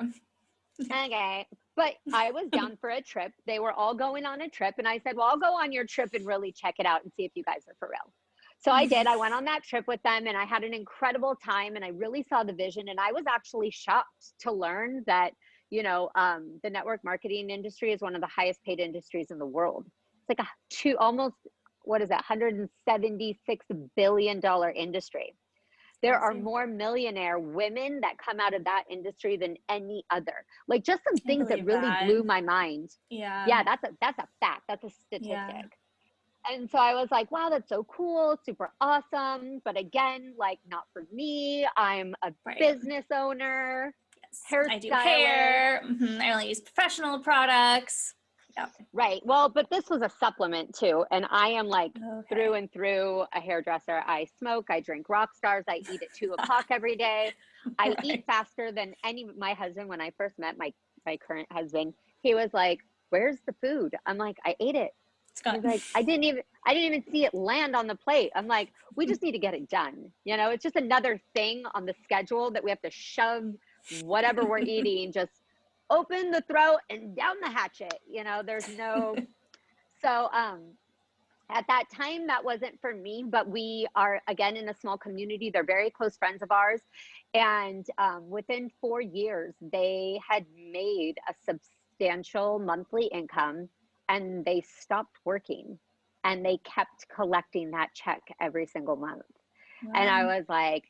But I was down for a trip. They were all going on a trip. And I said, well, I'll go on your trip and really check it out and see if you guys are for real. So I did. I went on that trip with them and I had an incredible time and I really saw the vision. And I was actually shocked to learn that, you know, the network marketing industry is one of the highest paid industries in the world. It's like what is that, $176 billion industry. There are more millionaire women that come out of that industry than any other. Like, just some things that really blew my mind. Yeah, that's a fact. That's a statistic. Yeah. And so I was like, wow, that's so cool, super awesome. But again, like, not for me. I'm a business owner, I do hair. I only use professional products. Yep. Right. Well, but this was a supplement too. And I am like through and through a hairdresser. I smoke, I drink Rockstars, I eat at 2 o'clock every day. I eat faster than my husband. When I first met my current husband, he was like, where's the food? I'm like, I ate it. He's like, I didn't even see it land on the plate. I'm like, we just need to get it done. You know, it's just another thing on the schedule that we have to shove whatever we're eating, just open the throat and down the hatchet. You know, there's no, so at that time that wasn't for me, but we are again in a small community. They're very close friends of ours. And within 4 years, they had made a substantial monthly income and they stopped working and they kept collecting that check every single month. Wow. And I was like,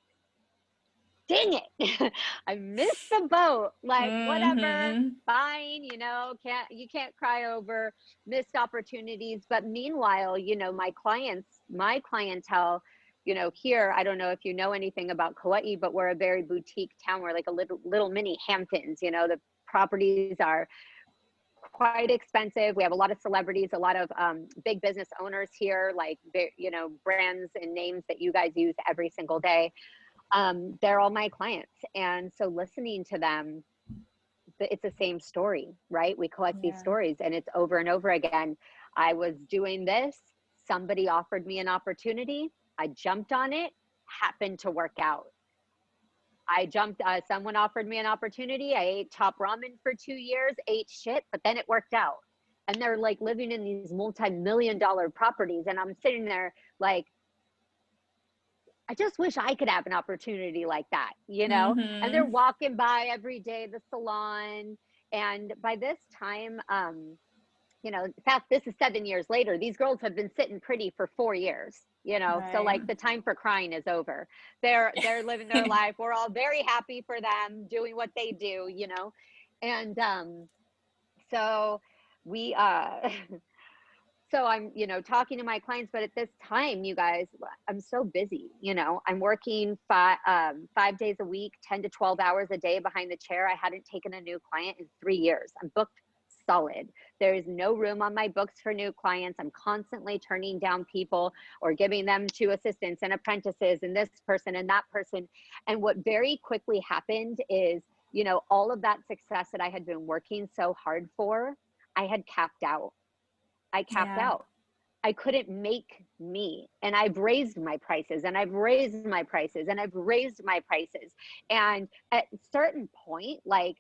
dang it, I missed the boat. Like, whatever, fine, you know, you can't cry over missed opportunities. But meanwhile, you know, my clientele, you know, here, I don't know if you know anything about Kauai, but we're a very boutique town. We're like a little mini Hamptons. You know, the properties are quite expensive. We have a lot of celebrities, a lot of big business owners here, like, you know, brands and names that you guys use every single day. They're all my clients. And so listening to them, it's the same story, right? We collect these stories and it's over and over again. I was doing this, somebody offered me an opportunity. I jumped on it, happened to work out. Someone offered me an opportunity. I ate Top Ramen for 2 years, ate shit, but then it worked out. And they're like living in these multi-million-dollar properties. And I'm sitting there like, I just wish I could have an opportunity like that, you know? And they're walking by every day, the salon. And by this time, you know, in fact, this is 7 years later, these girls have been sitting pretty for 4 years, you know? Right. So like the time for crying is over. They're living their life. We're all very happy for them doing what they do, you know? And so we, so I'm, you know, talking to my clients, but at this time, you guys, I'm so busy, you know, I'm working 5 days a week, 10 to 12 hours a day behind the chair. I hadn't taken a new client in 3 years. I'm booked solid. There is no room on my books for new clients. I'm constantly turning down people or giving them to assistants and apprentices and this person and that person. And what very quickly happened is, you know, all of that success that I had been working so hard for, I had capped out. I capped out. I couldn't make me. And I've raised my prices and I've raised my prices and I've raised my prices. And at a certain point, like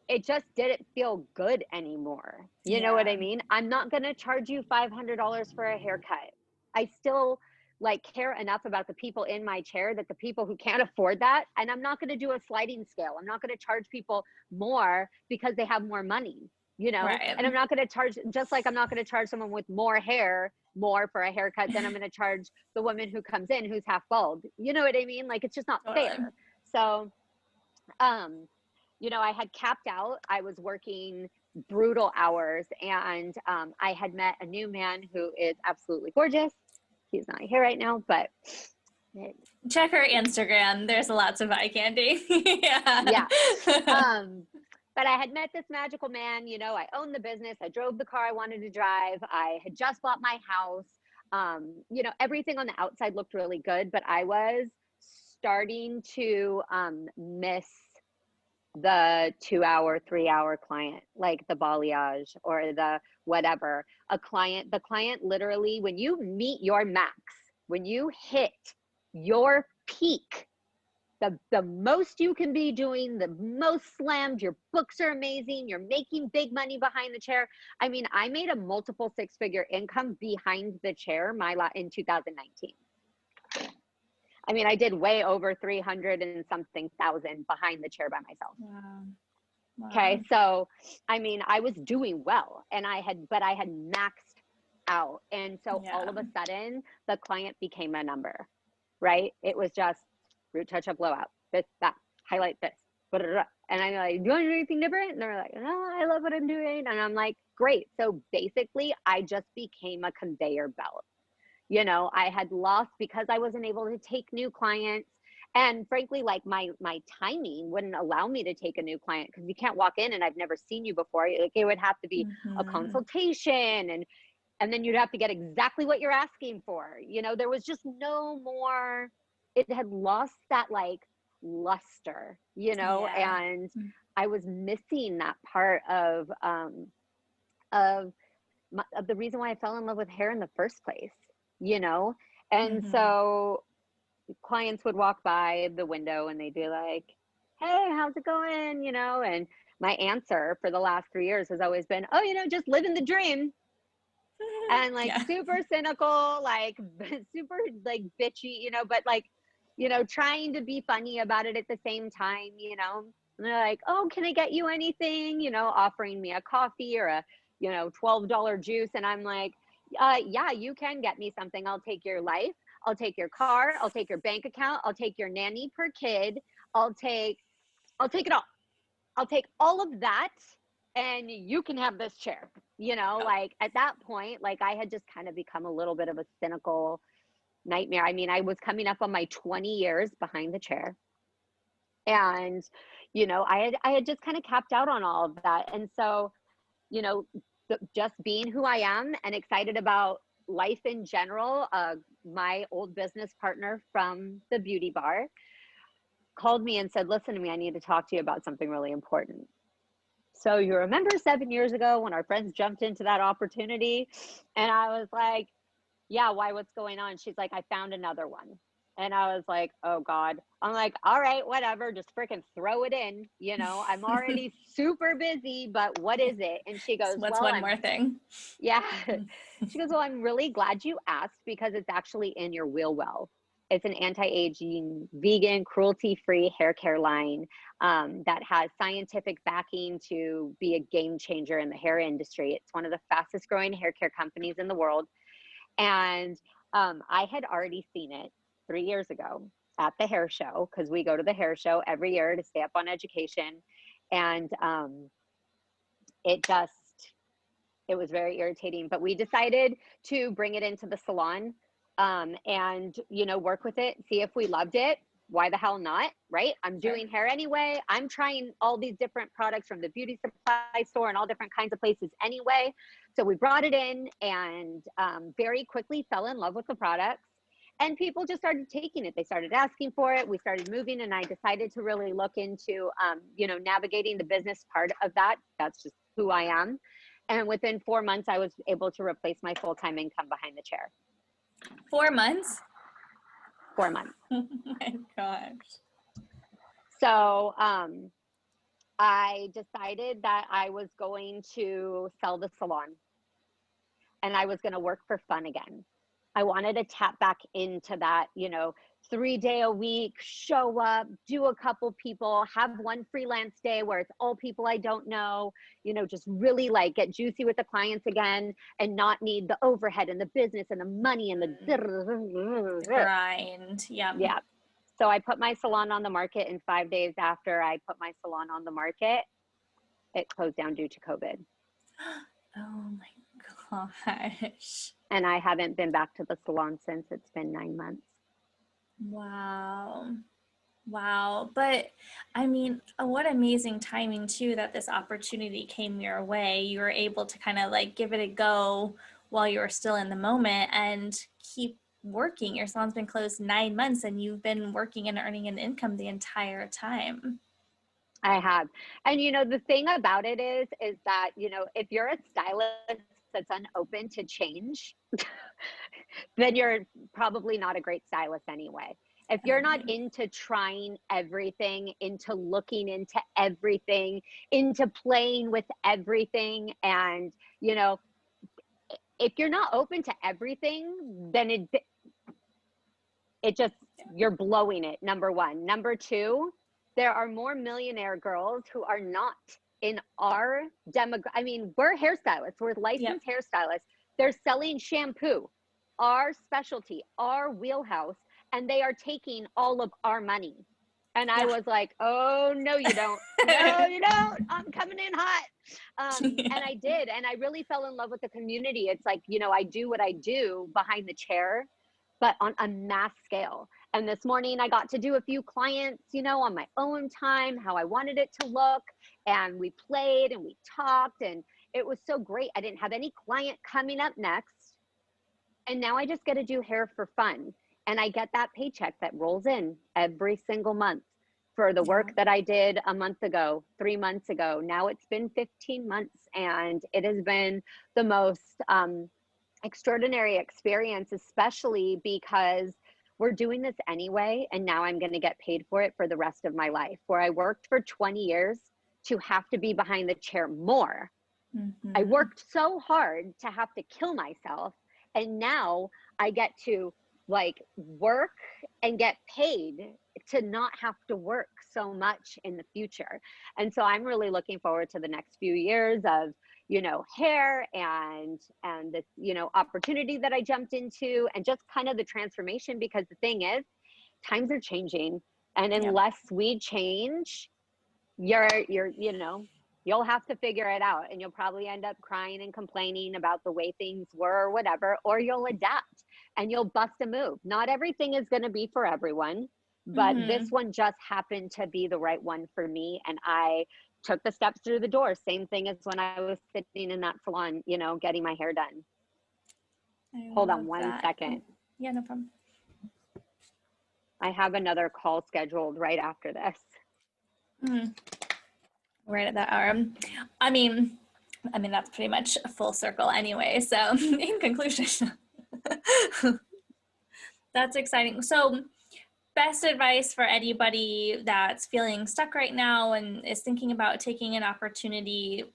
it just didn't feel good anymore. You know what I mean? I'm not going to charge you $500 for a haircut. I still like care enough about the people in my chair that the people who can't afford that, and I'm not going to do a sliding scale. I'm not going to charge people more because they have more money. You know, and I'm not going to charge, just like I'm not going to charge someone with more hair more for a haircut than I'm going to charge the woman who comes in who's half bald. You know what I mean? Like, it's just not fair. So, you know, I had capped out. I was working brutal hours, and I had met a new man who is absolutely gorgeous. He's not here right now, but check her Instagram. There's lots of eye candy. Yeah. But I had met this magical man, you know, I owned the business. I drove the car I wanted to drive. I had just bought my house. You know, everything on the outside looked really good, but I was starting to miss the 2 hour, 3 hour client, like the balayage or the whatever. The client literally, when you meet your max, when you hit your peak, the most you can be doing, the most slammed, your books are amazing, you're making big money behind the chair. I mean, I made a multiple 6-figure income behind the chair in 2019. I mean, I did way over 300 and something thousand behind the chair by myself. Wow. Wow. Okay. So, I mean, I was doing well and I had maxed out. And so all of a sudden the client became a number, right? It was just root touch up, blowout, this, that, highlight this, blah, blah, blah. And I'm like, do you want to do anything different? And they're like, no, I love what I'm doing. And I'm like, great. So basically I just became a conveyor belt. You know, I had lost because I wasn't able to take new clients. And frankly, like my timing wouldn't allow me to take a new client because you can't walk in and I've never seen you before. Like it would have to be a consultation and then you'd have to get exactly what you're asking for. You know, there was just no more, it had lost that like luster, you know, and I was missing that part of the reason why I fell in love with hair in the first place, you know? And so clients would walk by the window and they'd be like, hey, how's it going? You know, and my answer for the last 3 years has always been, oh, you know, just living the dream. And like super cynical, like super like bitchy, you know, but like, you know, trying to be funny about it at the same time, you know. And they're like, oh, can I get you anything? You know, offering me a coffee or a, you know, $12 juice. And I'm like, yeah, you can get me something. I'll take your life. I'll take your car. I'll take your bank account. I'll take your nanny per kid. I'll take it all. I'll take all of that and you can have this chair, you know, like at that point, like I had just kind of become a little bit of a cynical nightmare. I mean, I was coming up on my 20 years behind the chair and, you know, I had just kind of capped out on all of that. And so, you know, just being who I am and excited about life in general, my old business partner from the beauty bar called me and said, listen to me, I need to talk to you about something really important. So you remember 7 years ago when our friends jumped into that opportunity? And I was like, yeah, why, what's going on? She's like, I found another one. And I was like, oh God. I'm like, all right, whatever, just freaking throw it in. You know, I'm already super busy, but what is it? And she goes, what's one more thing? Yeah. She goes, well, I'm really glad you asked because it's actually in your wheel well. It's an anti-aging, vegan, cruelty-free hair care line that has scientific backing to be a game changer in the hair industry. It's one of the fastest growing hair care companies in the world. And I had already seen it 3 years ago at the hair show, because we go to the hair show every year to stay up on education. And it was very irritating, but we decided to bring it into the salon and, you know, work with it, see if we loved it. Why the hell not, right? I'm doing hair anyway. I'm trying all these different products from the beauty supply store and all different kinds of places anyway. So we brought it in and very quickly fell in love with the products. And people just started taking it. They started asking for it. We started moving, and I decided to really look into, you know, navigating the business part of that. That's just who I am. And within 4 months, I was able to replace my full-time income behind the chair. 4 months? 4 months. Oh my gosh. So I decided that I was going to sell the salon and I was going to work for fun again. I wanted to tap back into that, you know, 3 day a week, show up, do a couple people, have one freelance day where it's all people I don't know, you know, just really like get juicy with the clients again and not need the overhead and the business and the money and the grind. Yeah. So I put my salon on the market, and 5 days after I put my salon on the market, it closed down due to COVID. Oh my gosh. And I haven't been back to the salon since. It's been 9 months. Wow. Wow. But I mean, what amazing timing too, that this opportunity came your way. You were able to kind of like give it a go while you're still in the moment and keep working. Your salon's been closed 9 months and you've been working and earning an income the entire time. I have. And the thing about it is that, if you're a stylist that's unopen to change, then you're probably not a great stylist anyway. If you're not into trying everything, into looking into everything, into playing with everything, and, if you're not open to everything, then it just, you're blowing it, number one. Number two, there are more millionaire girls who are not in our I mean, we're hairstylists, we're licensed hairstylists. They're selling shampoo, our specialty, our wheelhouse, and they are taking all of our money. And I was like, oh, no, you don't. No, you don't. I'm coming in hot. And I did. And I really fell in love with the community. It's like, I do what I do behind the chair, but on a mass scale. And this morning I got to do a few clients, on my own time, how I wanted it to look. And we played and we talked, and it was so great. I didn't have any client coming up next. And now I just get to do hair for fun. And I get that paycheck that rolls in every single month for the work that I did a month ago, 3 months ago. Now it's been 15 months, and it has been the most extraordinary experience, especially because we're doing this anyway, and now I'm going to get paid for it for the rest of my life. Where I worked for 20 years to have to be behind the chair more. I worked so hard to have to kill myself, and now I get to work and get paid to not have to work so much in the future. And so I'm really looking forward to the next few years of hair and this opportunity that I jumped into, and just kind of the transformation, because the thing is, times are changing, and unless we change, you'll have to figure it out, and you'll probably end up crying and complaining about the way things were or whatever, or you'll adapt and you'll bust a move. Not everything is going to be for everyone, but this one just happened to be the right one for me, and I took the steps through the door. Same thing as when I was sitting in that salon, getting my hair done. Hold on one second. Yeah, no problem. I have another call scheduled right after this. Right at that hour. I mean, that's pretty much a full circle anyway. So in conclusion, that's exciting. So best advice for anybody that's feeling stuck right now and is thinking about taking an opportunity,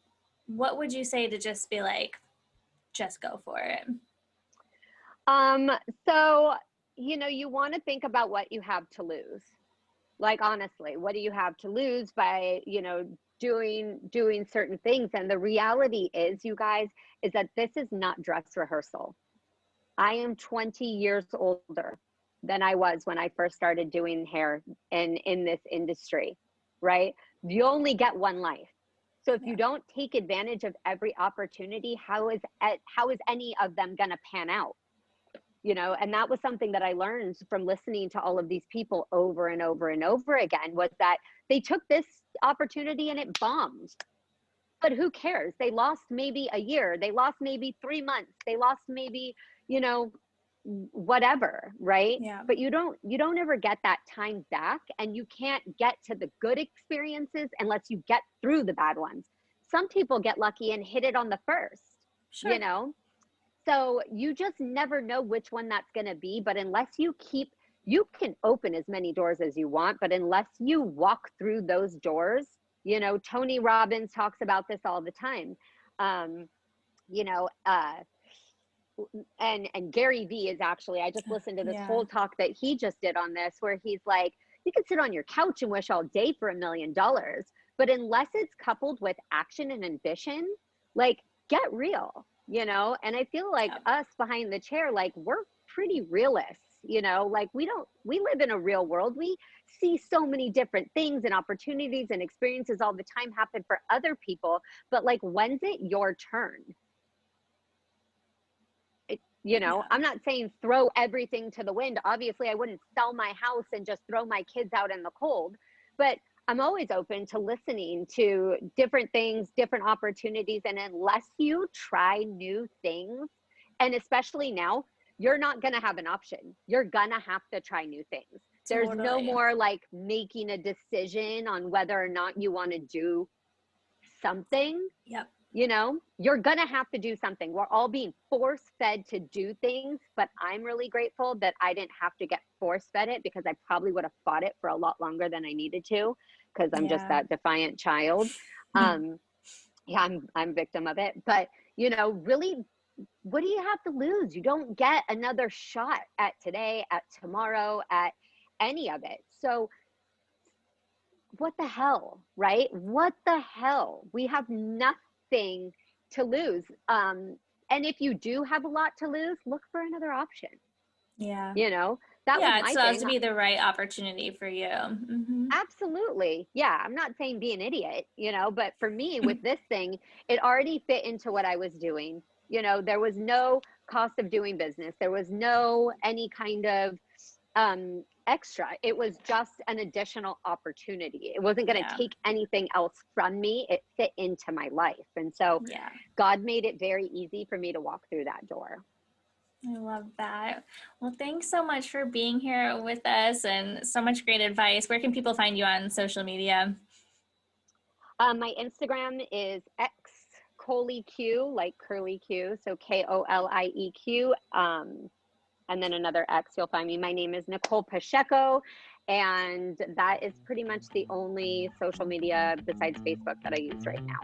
what would you say to just be like, just go for it? So, you want to think about what you have to lose. Like, honestly, what do you have to lose by, doing certain things? And the reality is, you guys, is that this is not dress rehearsal. I am 20 years older than I was when I first started doing hair in this industry, right? You only get one life. So if you don't take advantage of every opportunity, how is any of them going to pan out? And that was something that I learned from listening to all of these people over and over and over again, was that they took this opportunity and it bombed. But who cares? They lost maybe a year. They lost maybe 3 months. They lost maybe, whatever, right? Yeah. But you don't ever get that time back, and you can't get to the good experiences unless you get through the bad ones. Some people get lucky and hit it on the first, Sure. So you just never know which one that's going to be. But unless you can open as many doors as you want, but unless you walk through those doors, Tony Robbins talks about this all the time. And Gary Vee is actually, I just listened to this whole talk that he just did on this, where he's like, you can sit on your couch and wish all day for $1 million, but unless it's coupled with action and ambition, get real, and I feel like us behind the chair, we're pretty realists, we live in a real world. We see so many different things and opportunities and experiences all the time happen for other people, but when's it your turn? I'm not saying throw everything to the wind. Obviously, I wouldn't sell my house and just throw my kids out in the cold, but I'm always open to listening to different things, different opportunities. And unless you try new things And especially now, you're not going to have an option. You're going to have to try new things. There's no Totally. more like making a decision on whether or not you want to do something. Yep. You know, you're going to have to do something. We're all being force fed to do things, but I'm really grateful that I didn't have to get force fed it, because I probably would have fought it for a lot longer than I needed to, because I'm just that defiant child. Yeah, I'm victim of it. But, you know, really, what do you have to lose? You don't get another shot at today, at tomorrow, at any of it. So what the hell, right? What the hell? We have nothing to lose. And if you do have a lot to lose, look for another option. Yeah. You know, that was my it still has thing. to be the right opportunity for you. Mm-hmm. Absolutely. Yeah. I'm not saying be an idiot, you know, but for me with this thing, it already fit into what I was doing. You know, there was no cost of doing business. There was no any kind of extra. It was just an additional opportunity. It wasn't going to take anything else from me. It fit into my life. And so God made it very easy for me to walk through that door. I love that. Well, thanks so much for being here with us and so much great advice. Where can people find you on social media? My Instagram is xcolieq, like curly Q, so KOLIEQ. And then another X, you'll find me. My name is Nicole Pacheco, and that is pretty much the only social media besides Facebook that I use right now.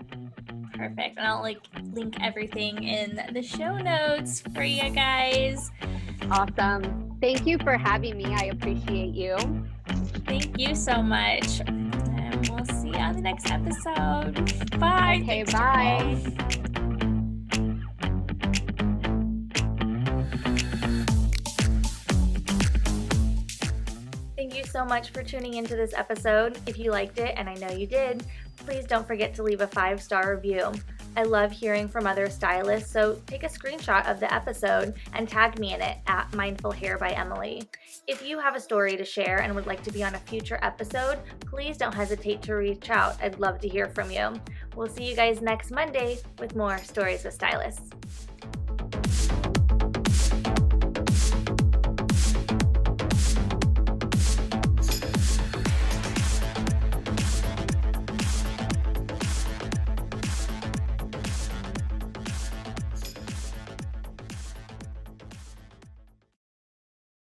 Perfect. And I'll link everything in the show notes for you guys. Awesome. Thank you for having me. I appreciate you. Thank you so much. And we'll see you on the next episode. Bye. Okay, Thanks, bye. Nicole. Thank you so much for tuning into this episode. If you liked it, and I know you did, please don't forget to leave a 5-star review. I love hearing from other stylists, so take a screenshot of the episode and tag me in it at Mindful Hair by Emily. If you have a story to share and would like to be on a future episode, please don't hesitate to reach out. I'd love to hear from you. We'll see you guys next Monday with more Stories with Stylists.